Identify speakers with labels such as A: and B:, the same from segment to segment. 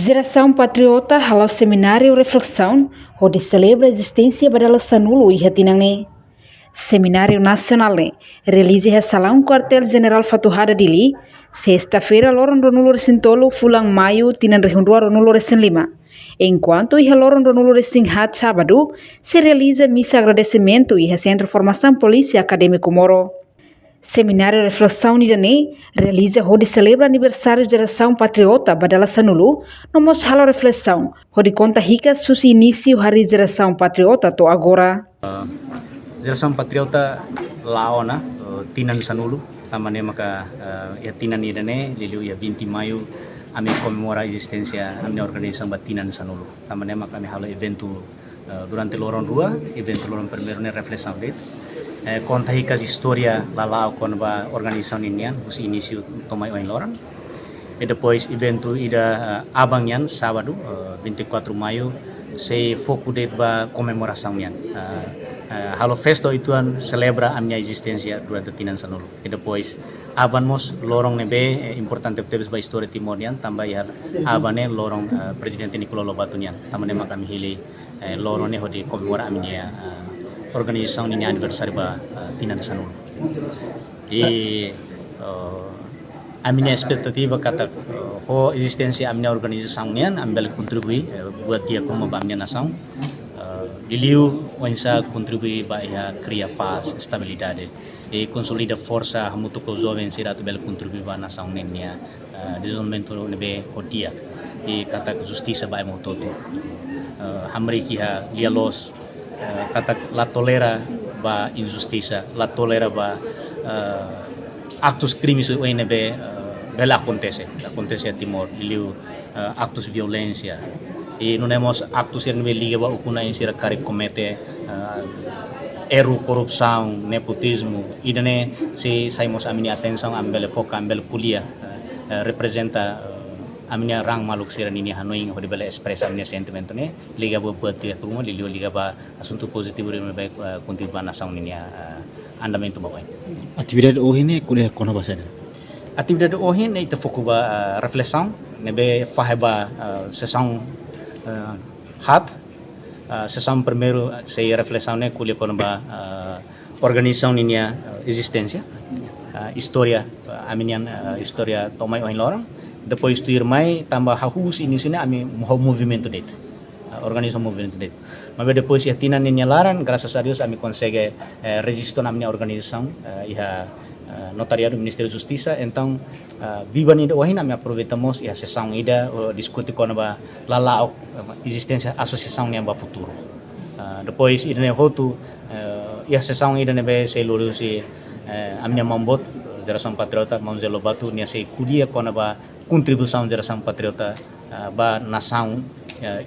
A: Geração Patriota halau seminário reflexão onde celebra a existência badala sanulo e hatinangne. Seminário Nacional realiza a salão quartel-general Fatuhada Dili, sexta-feira loron ronulo resintolo fulang maio tinan rehundua ronulo resen lima. Enquanto ia loron ronulo resen hat sábado, se realiza missa agradecimento e Centro Formação Polícia Acadêmico Moro. Seminário Reflexão Nidane realiza onde celebra aniversário de Geração Patriota badala sanulu, nomos halo reflexão, onde conta rica sus início hari Geração Patriota to agora.
B: Geração Patriota laona tinan sanulu, tamane maka ya tinan nidane liliu ya 20 Maio ame comemora existência ame organização batinan sanulu. Tamane maka ame halo evento durante loron rua, evento loron primeiro ne reflexão date. Conta ricas história lalau con ba organização ninian os início tomai oin loran e depois evento ida abangyan sábado 24 Maio se foco de ba comemoração nian halo festo ituan celebra a minha existência durante tinan sanulu e depois abanmos lorong nebe importante tebes ba história timorian tambah ya abane lorong presidente Nicolas Lobato nian tamane makami hili lorong ne hodi comemora minha organização ini aniversário ba tinan sanulu e a minha expectativa kata ho existência a minha organização nian ambel contribui buat dia como ba minha nação diliu onsa contribui ba ya cria paz estabilidade e consolida força mutu ko jovem siratu bel contribui ba nação nenia desenvolvimento nebe hodia e kata justiça ba mo todo hamri kiha lia los kata la tolera ba injustiça, la tolera ba actos crimes ONB bela acontece a Timor, liu actos violência e não temos actos yang liga ba ukuna yang sira kari comete erro corrupção, nepotismo e dane se saímos a minha atenção ambele foca ambele kuliah representa a minha rang maluk sira nini hanoi hodi bela expressa minha sentimento ne liga ba buat dia turma liga ba assunto positivo re me contribuir nação nini andamento ba
C: atividade ohine kuliah kono basada
B: atividade ohine ita foco ba reflexão nebe faheba sessão hat sessão primeiro se reflexão ne kuliah kono ba organização nini existência história a minha história tomai oin lorong depois tu irmai tambah hahus ini sini ami movimento det organização movimento det mas depois ya tinan ninya laran graças a Deus ami consegue registro na minha organização iha notariado Ministério da Justiça então viva ni wahin ami aproveitamos ya sessão ida discutir com ba lala existência associação nia ba futuro depois ida ne hotu ya sessão ida ne be se lurusi ami mambot Geração Patriota Mãos Lobato nia se kuliah com ba contribuição da Geração Patriota ba nação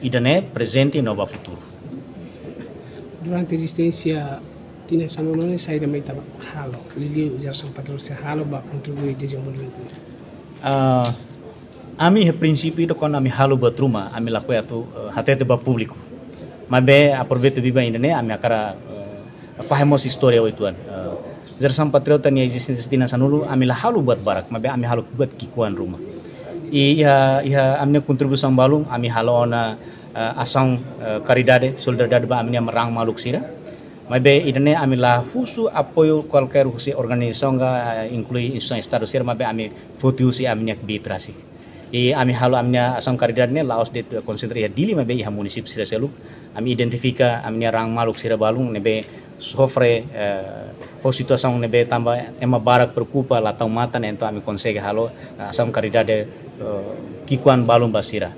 B: idane presente e nova futuro.
D: Durante a existência tinha sanulone saída mai taba halo lili Geração Patriota halo ba contribuir desenvolvimento.
B: Ami princípio itu kon ami halo ba truma ami lakukan atu hatete ba público. Mabe aproveito viva indane ami akara fahemos história oituan. Geração Patriota nia existência tinha sanulu ami la halo buat barak mabe ami halo buat kikuan rumah. Iha amne contribuição balung ami halona asang caridade solidariedade ba amne merang maluk sira mabe idane ami la husu apoio qualquer husi organização ga inclui instituição estado sira mabe ami fotiusi amne bitrasi e ami halo amne asang caridade ne laos de concentre ya dili mabe iha municip sira seluk ami identifica amne rang maluk sira balung nebe sofre situação nebe tambah ema barak preocupa la tau mata ne então ami consegue halo asam caridade kikuan balum basira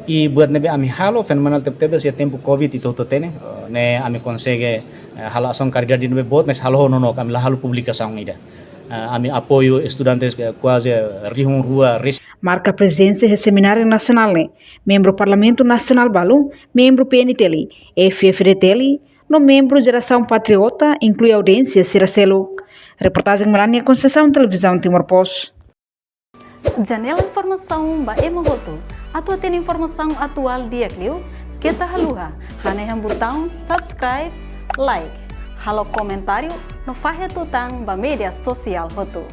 B: e buat nebe ami halo fenomenal tebe se tempo covid itu totene ne ami consegue halo asam caridade nebe bot mes halo nono kami la halo publicação ida ami apoio estudantes quase rihun rua
A: marca presidência do Seminário Nacional, membro Parlamento Nacional Balu, membro PNTL, FFDTL, no membro Geração Patriota, inclui audiência Siracelo. Reportagem Melania Conceição, Televisão Timor-Post.
E: Janela informação ba emogoto. Atua tem informação atual dia kliu. Kita haluha. Hane botão subscribe, like. Halo comentário no fahe tutang ba media sosial hotu.